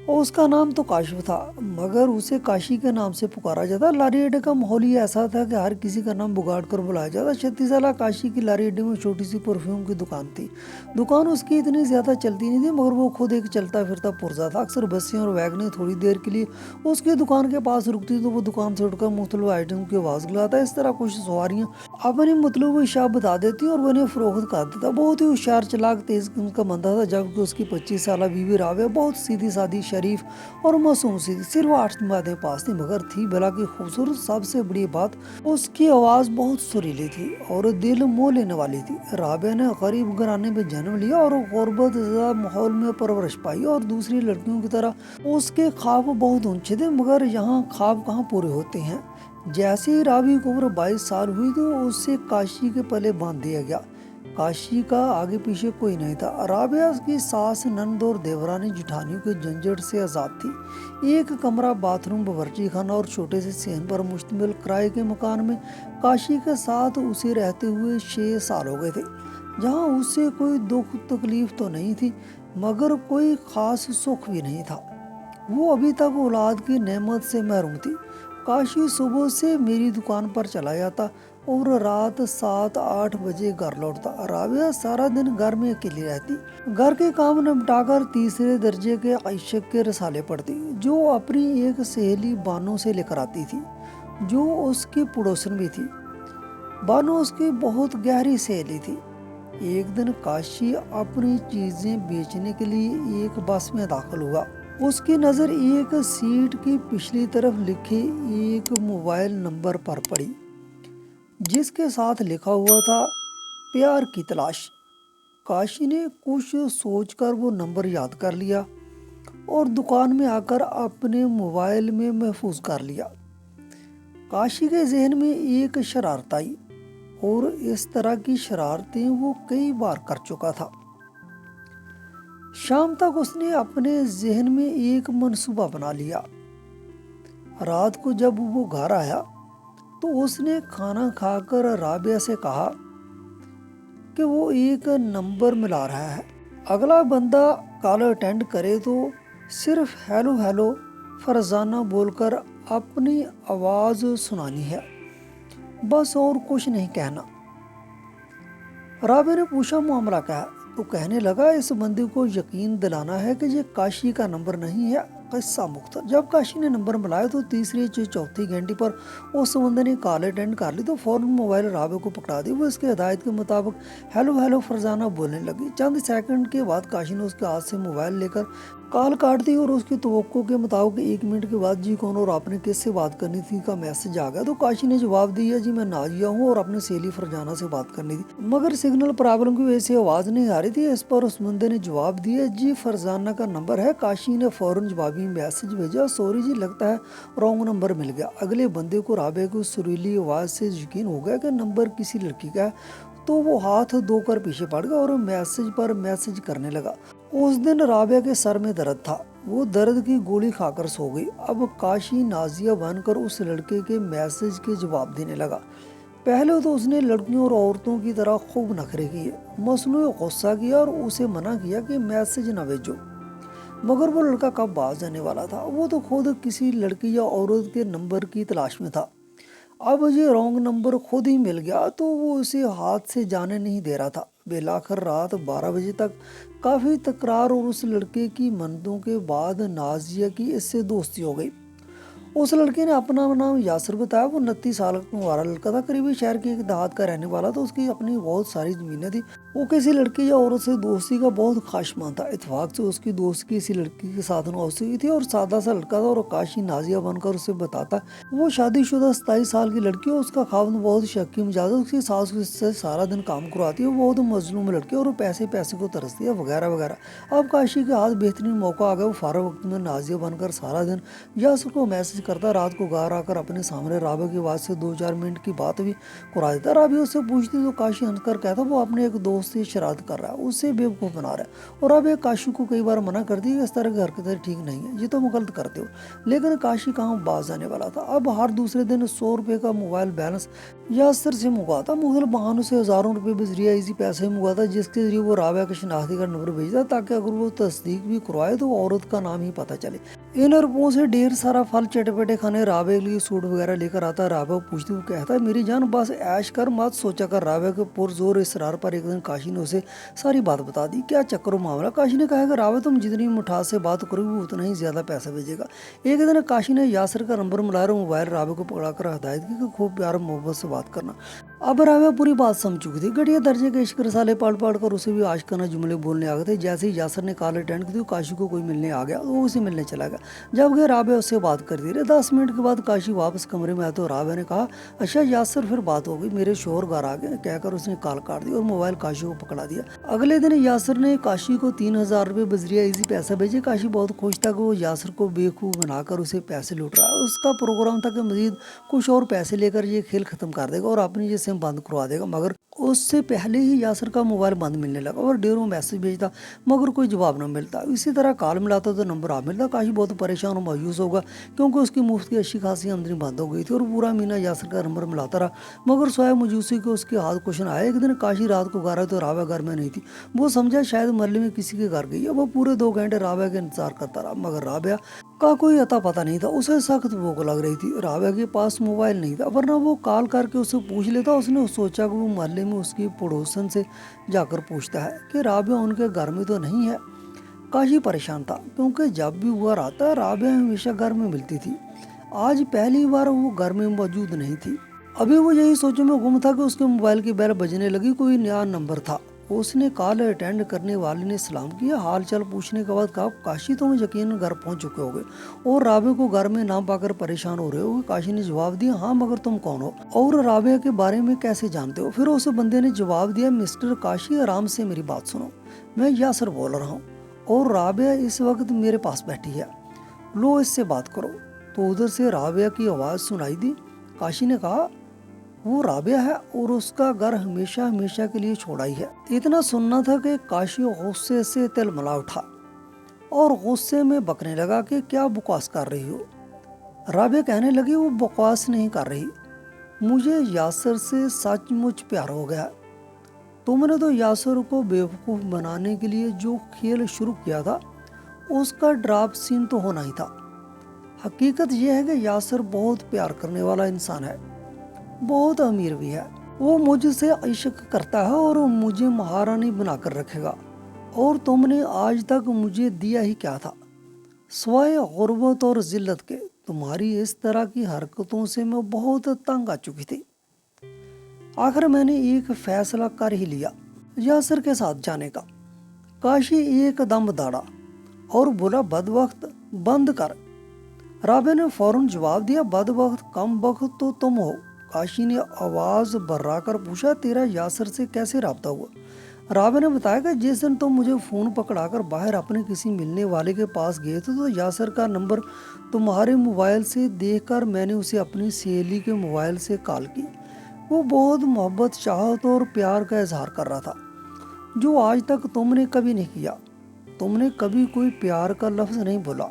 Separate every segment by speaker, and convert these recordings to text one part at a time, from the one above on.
Speaker 1: اور اس کا نام تو کاشف تھا، مگر اسے کاشی کے نام سے پکارا جاتا۔ لاری اڈے کا ماحول ہی ایسا تھا کہ ہر کسی کا نام بگاڑ کر بلایا جاتا۔ 36 سالہ کاشی کی لاری اڈے میں چھوٹی سی پرفیوم کی دکان تھی۔ دکان اس کی اتنی زیادہ چلتی نہیں تھی، مگر وہ خود ایک چلتا پھرتا پرزا تھا۔ اکثر بسیں اور ویگنیں تھوڑی دیر کے لیے اس کی دکان کے پاس رکتی تو وہ دکان سے اٹھ کر مختلف آئٹم کی آواز گلاتا۔ اس طرح کچھ سواریاں اپنی مطلوبہ اشیاء بتا دیتی اور وہ انہیں فروخت کر دیتا۔ بہت ہی ہوشیار، چلاک، تیز قسم کا بندہ تھا، جبکہ اس کی 25 سالہ بیوی رابعہ بہت سیدھی سادی، شریف اور معصوم سی تھی۔ صرف 8 باتیں پاس تھی، مگر تھی بھلا کی خوبصورت۔ سب سے بڑی بات، اس کی آواز بہت سریلی تھی اور دل موہ لینے والی تھی۔ رابعہ نے غریب گھرانے میں جنم لیا اور غربت زدہ ماحول میں پرورش پائی، اور دوسری لڑکیوں کی طرح اس کے خواب بہت اونچے تھے، مگر یہاں خواب کہاں پورے ہوتے ہیں۔ جیسے ہی رابعہ کی عمر 22 سال ہوئی تو اسے کاشی کے پلے باندھ دیا گیا۔ کاشی کا آگے پیچھے کوئی نہیں تھا۔ رابعہ کی ساس، نند اور دیورانی جٹھانیوں کے جھنجھٹ سے آزاد تھی۔ ایک کمرہ، باتھ روم، باورچی خانہ اور چھوٹے سے صحن پر مشتمل کرائے کے مکان میں کاشی کے ساتھ اسے رہتے ہوئے 6 سال ہو گئے تھے، جہاں اسے کوئی دکھ تکلیف تو نہیں تھی، مگر کوئی خاص سکھ بھی نہیں تھا۔ وہ ابھی تک اولاد کی نعمت سے محروم تھی۔ کاشی صبح سے میری دکان پر چلا جاتا اور رات 7-8 بجے گھر لوٹتا۔ رابعہ سارا دن گھر میں اکیلی رہتی، گھر کے کام نمٹا کر تیسرے درجے کے عشق کے رسالے پڑھتی، جو اپنی ایک سہیلی بانو سے لے کر آتی تھی، جو اس کی پڑوسن بھی تھی۔ بانو اس کی بہت گہری سہیلی تھی۔ ایک دن کاشی اپنی چیزیں بیچنے کے لیے ایک بس میں داخل ہوا۔ اس کی نظر ایک سیٹ کی پچھلی طرف لکھے ایک موبائل نمبر پر پڑی، جس کے ساتھ لکھا ہوا تھا پیار کی تلاش۔ کاشی نے کچھ سوچ کر وہ نمبر یاد کر لیا اور دکان میں آ کر اپنے موبائل میں محفوظ کر لیا۔ کاشی کے ذہن میں ایک شرارت آئی، اور اس طرح کی شرارتیں وہ کئی بار کر چکا تھا۔ شام تک اس نے اپنے ذہن میں ایک منصوبہ بنا لیا۔ رات کو جب وہ گھر آیا تو اس نے کھانا کھا کر رابعہ سے کہا کہ وہ ایک نمبر ملا رہا ہے۔ اگلا بندہ کال اٹینڈ کرے تو صرف ہیلو ہیلو فرزانہ بول کر اپنی آواز سنانی ہے، بس اور کچھ نہیں کہنا۔ رابعہ نے پوچھا معاملہ کیا ہے؟ تو کہنے لگا اس بندے کو یقین دلانا ہے کہ یہ کاشی کا نمبر نہیں ہے۔ قصہ مختصر، جب کاشی نے نمبر ملایا تو تیسری یا چوتھی گھنٹی پر اس بندے نے کال اٹینڈ کر لی تو فوراً موبائل رابعہ کو پکڑا دی۔ وہ اس کے ہدایت کے مطابق ہیلو ہیلو فرزانہ بولنے لگی۔ چند سیکنڈ کے بعد کاشی نے اس کے ہاتھ سے موبائل لے کر کال کاٹ دی اور اس کی توقع کے مطابق 1 منٹ کے بعد جی کون اور آپ نے کس سے بات کرنی تھی کا میسج آ گیا۔ تو کاشی نے جواب دیا جی میں نازیہ ہوں اور اپنی سہیلی فرزانہ سے بات کرنی تھی، مگر سگنل پرابلم کی وجہ سے آواز نہیں آ رہی تھی۔ اس پر اس بندے نے جواب دیا جی فرزانہ کا نمبر ہے۔ کاشی نے فوراً جوابی میسج بھیجا سوری جی لگتا ہے رانگ نمبر مل گیا۔ اگلے بندے کو رابعہ کی سریلی آواز سے یقین ہو گیا کہ نمبر کسی لڑکی کا ہے، تو وہ ہاتھ دھو کر پیچھے پڑ گیا اور میسج پر میسج کرنے لگا۔ اس دن رابعہ کے سر میں درد تھا، وہ درد کی گولی کھا کر سو گئی۔ اب کاشی نازیہ بن کر اس لڑکے کے میسج کے جواب دینے لگا۔ پہلے تو اس نے لڑکیوں اور عورتوں کی طرح خوب نخرے کیے، مصنوعی غصہ کیا اور اسے منع کیا کہ میسج نہ بھیجو، مگر وہ لڑکا کب باز آنے والا تھا؟ وہ تو خود کسی لڑکی یا عورت کے نمبر کی تلاش میں تھا۔ اب یہ رانگ نمبر خود ہی مل گیا تو وہ اسے ہاتھ سے جانے نہیں دے رہا تھا۔ بالآخر رات 12 بجے تک کافی تکرار اور اس لڑکے کی منتوں کے بعد نازیہ کی اس سے دوستی ہو گئی۔ اس لڑکے نے اپنا نام یاسر بتایا۔ وہ 29 سال کا کنوارا لڑکا تھا، قریبی شہر کے ایک دیہات کا رہنے والا تھا۔ اس کی اپنی بہت ساری زمینیں تھی۔ وہ کسی لڑکی یا عورت سے دوستی کا بہت خواہشمند تھا۔ اتفاق سے اس کی دوست کسی لڑکی کے ساتھ نہ ہو سکی تھی اور سادہ سا لڑکا تھا، اور کاشی نازیہ بن کر اسے بتاتا وہ شادی شدہ 27 سال کی لڑکی ہے۔ اس کا خاوند بہت شکی مزاج ہے، اس کی ساس اس سے سارا دن کام کرواتی ہے، وہ بہت مظلوم لڑکی ہے اور پیسے کو ترستی ہے وغیرہ وغیرہ۔ اب کاشی کے ہاتھ بہترین موقع آ گیا۔ وہ فارغ وقت میں نازیہ بن کر سارا دن یاسر کو میسج کرتا، رات کو گھر آ کر اپنے سامنے رابعہ کی آواز سے 2-4 منٹ کی بات بھی کرا دیتا۔ رابعہ اس سے پوچھتی تو کاشی ہنس کر کہتا وہ اپنے ایک دوست उससे शरारत कर रहा है, उससे बेवकूफ़ बना रहा है। और अब ये काशी को कई बार मना कर दिया कि इस तरह की हरकतें ठीक नहीं है, ये तुम गलत करते हो। लेकिन काशी कहाँ बाज आने वाला था। अब हर दूसरे दिन 100 रुपये का मोबाइल बैलेंस यासर से मंगवाता, मुख्तलिफ बहानों से हज़ारों रुपये बजरिया इजी पैसे मंगवाता, जिसके जरिए वो राबिया के शनाख्ती कार्ड नंबर भेजता ताकि अगर वो तस्दीक भी करवाए तो औरत का नाम ही पता चले। इन रुपयों से ढेर सारा फल चटपटे खाने राबिया के लिए सूट वगैरह लेकर आता। राबिया पूछती, वो कहता है मेरी जान बस ऐश कर मत सोचा कर। राबिया के पुरजोर इसरार पर एक दिन काशी ने उसे सारी बात बता दी। क्या चक्कर मामला? काशी ने कहा कि राबिया तुम जितनी मिठास से बात करोगे वो उतना ही ज्यादा पैसा भेजेगा। एक दिन काशी ने यासर का नंबर मिलाया और मोबाइल राबिया को पकड़ाकर हिदायत की कि खूब प्यार मोहब्बत से बात करना। अब राबिया पूरी बात समझ चुकी थी। घटिया दर्जे के इश्क रसाले पढ़ कर उसे भी आशिकाना जुमले बोलने आ गए थे। जैसे ही यासर ने कॉल अटेंड की तो काशी को कोई मिलने आ गया, वो उसे मिलने चला गया। जब गए राबिया उससे बात करती रही। 10 मिनट के बाद काशी वापस कमरे में आया तो राबिया ने कहा, अच्छा यासर फिर बात हो गई, मेरे शोहर घर आ गए, कहकर उसने कॉल काट दी और मोबाइल काशी को पकड़ा दिया। अगले दिन यासर ने काशी को 3000 रुपये बजरिया इजी पैसा भेजे। काशी बहुत खुश था कि वो यासर को बेवकूफ़ बनाकर उसे पैसे लूट रहा है। उसका प्रोग्राम था कि मजीद कुछ और पैसे लेकर ये खेल खत्म कर देगा और अपनी ये सिम बंद करवा देगा। मगर उससे पहले ही यासर का मोबाइल बंद मिलने लगा और ढेरों मैसेज भेजता मगर कोई जवाब न मिलता। इसी तरह कॉल मिलाता तो नंबर आ मिलता। काशी बहुत परेशान और मायूस होगा क्योंकि उसकी मुफ्त की अच्छी खासी आमदनी बंद हो गई थी और पूरा महीना यासर का नंबर मिलाता रहा मगर सोया मायूसी को उसके हाथ क्वेश्चन आया। एक दिन काशी रात को घर आया तो राबिया घर में नहीं थी। वो समझा शायद महल्ले में किसी के घर गई है। वो पूरे 2 घंटे राबिया का इंतजार करता रहा मगर राबिया का कोई अता पता नहीं था। उसे सख्त भूख लग रही थी। राबिया के पास मोबाइल नहीं था, वरना वो कॉल करके उसे पूछ लेता। उसने सोचा कि वो मोहल्ले में उसकी पड़ोसन से जाकर पूछता है कि राबिया उनके घर में तो नहीं है। काशी परेशान था क्योंकि जब भी वो आता राबिया हमेशा घर में मिलती थी। आज पहली बार वो घर में मौजूद नहीं थी। अभी वो यही सोचों में गुम था कि उसके मोबाइल की बेल बजने लगी। कोई नया नंबर था। उसने कॉल अटेंड करने वाले ने सलाम किया। हाल चाल पूछने के बाद कहा, काशी तुम यकीन घर पहुंच चुके होगे और राबिया को घर में ना पाकर परेशान हो रहे होगे। काशी ने जवाब दिया, हाँ मगर तुम कौन हो और राबिया के बारे में कैसे जानते हो? फिर उस बंदे ने जवाब दिया, मिस्टर काशी आराम से मेरी बात सुनो, मैं यासर बोल रहा हूँ और राबिया इस वक्त मेरे पास बैठी है, लो इससे बात करो। तो उधर से राबिया की आवाज़ सुनाई दी। काशी ने कहा, वो राबिया है और उसका घर हमेशा हमेशा के लिए छोड़ा ही है। इतना सुनना था कि काशी गुस्से से तिलमिला उठा और गुस्से में बकने लगा कि क्या बकवास कर रही हो। राबिया कहने लगी, वो बकवास नहीं कर रही, मुझे यासर से सचमुच प्यार हो गया। तुमने तो यासर को बेवकूफ़ बनाने के लिए जो खेल शुरू किया था उसका ड्राप सीन तो होना ही था। हकीकत यह है कि यासर बहुत प्यार करने वाला इंसान है, बहुत अमीर भी है। वो मुझसे इश्क करता है और मुझे महारानी बनाकर रखेगा। और तुमने आज तक मुझे दिया ही क्या था सिवाय गुर्बत और जिल्लत के। तुम्हारी इस तरह की हरकतों से मैं बहुत तंग आ चुकी थी। आखिर मैंने एक फैसला कर ही लिया, यासर के साथ जाने का। काशी एकदम दौड़ा और बोला, बदबख्त बंद कर। राबिया ने फौरन जवाब दिया, बदबख्त कम बख्त तो तुम हो। काशी ने आवाज बर्रा कर पूछा, तेरा यासर से कैसे राब्ता हुआ? राबिया ने बताया कि जिस दिन तुम मुझे फ़ोन पकड़ाकर बाहर अपने किसी मिलने वाले के पास गए थे तो यासर का नंबर तुम्हारे मोबाइल से देखकर मैंने उसे अपनी सहेली के मोबाइल से कॉल की। वो बहुत मोहब्बत, चाहत और प्यार का इजहार कर रहा था जो आज तक तुमने कभी नहीं किया। तुमने कभी कोई प्यार का लफ्ज़ नहीं बोला।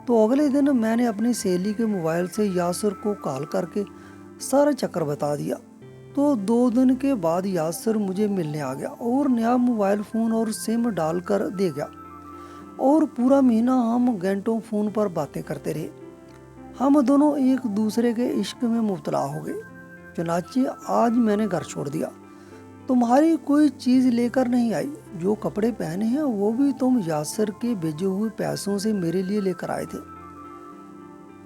Speaker 1: तो अगले दिन मैंने अपनी सहेली के मोबाइल से यासर को कॉल करके सारा चक्कर बता दिया। तो 2 दिन के बाद यासर मुझे मिलने आ गया और नया मोबाइल फ़ोन और सिम डालकर दे गया और पूरा महीना हम घंटों फ़ोन पर बातें करते रहे। हम दोनों एक दूसरे के इश्क में मुब्तला हो गए। चुनांचे आज मैंने घर छोड़ दिया। तुम्हारी कोई चीज़ लेकर नहीं आई। जो कपड़े पहने हैं वो भी तुम यासर के भेजे हुए पैसों से मेरे लिए लेकर आए थे।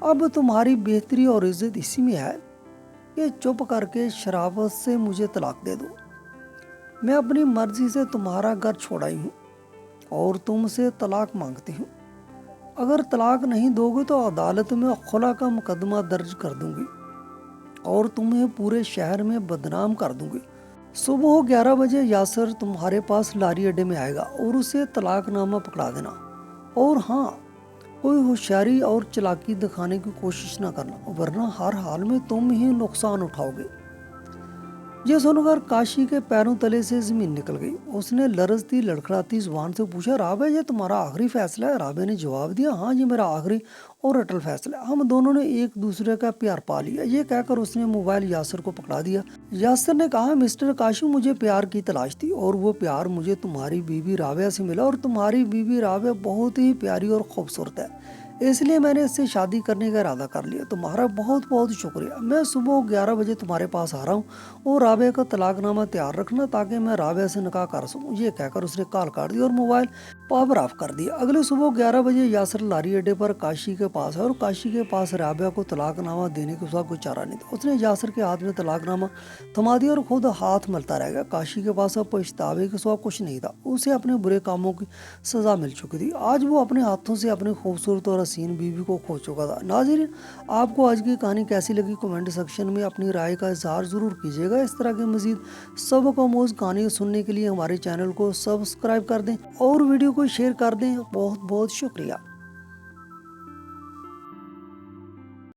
Speaker 1: अब तुम्हारी बेहतरी और इज्जत इसी में है कि चुप करके शराफत से मुझे तलाक दे दो। मैं अपनी मर्जी से तुम्हारा घर छोड़ाई हूँ और तुमसे तलाक मांगती हूँ। अगर तलाक नहीं दोगे तो अदालत में खुला का मुकदमा दर्ज कर दूंगी और तुम्हें पूरे शहर में बदनाम कर दूंगी। सुबह 11 बजे यासर तुम्हारे पास लारी अड्डे में आएगा और उसे तलाकनामा पकड़ा देना। और हाँ, कोई होशियारी और चालाकी दिखाने की कोशिश ना करना, वरना हर हाल में तुम ही नुकसान उठाओगे। ये सुनकर काशी के पैरों तले से जमीन निकल गई। उसने लरजती लड़खड़ाती जुबान से पूछा, राबे ये तुम्हारा आखिरी फैसला है? राबे ने जवाब दिया, हाँ ये मेरा आखिरी और अटल फैसला है। हम दोनों ने एक दूसरे का प्यार पा लिया। ये कहकर उसने मोबाइल यासर को पकड़ा दिया। यासर ने कहा, मिस्टर काशू, मुझे प्यार की तलाश थी और वो प्यार मुझे तुम्हारी बीवी राबिया से मिला और तुम्हारी बीवी राबिया बहुत ही प्यारी और खूबसूरत है, इसलिए मैंने इससे शादी करने का इरादा कर लिया। तुम्हारा बहुत बहुत शुक्रिया। मैं सुबह 11 बजे तुम्हारे पास आ रहा हूँ और राबिया का तलाकनामा तैयार रखना ताकि मैं राबिया से निकाह कर सकूँ। ये कहकर उसने कॉल काट दी और मोबाइल पावर ऑफ कर दिया। अगले सुबह 11 बजे यासर लारी अड्डे पर काशी के पास है और काशी के पास राबिया को तलाकनामा देने के उसका कोई चारा नहीं था। उसने यासर के हाथ में तलाकनामा थमा दिया और खुद हाथ मलता रह गया। काशी के पास अब पछतावे के सिवा कुछ नहीं था। उसे अपने बुरे कामों की सजा मिल चुकी थी। आज वो अपने हाथों से अपनी खूबसूरत और हसीन बीवी को खो चुका था। नाज़रीन, आपको आज की कहानी कैसी लगी? कमेंट सेक्शन में अपनी राय का इजहार ज़रूर कीजिएगा। इस तरह की मज़ीद सबक आमोज़ कहानी सुनने के लिए हमारे चैनल को सब्सक्राइब कर दें और वीडियो को शेयर कर दें। बहुत बहुत शुक्रिया।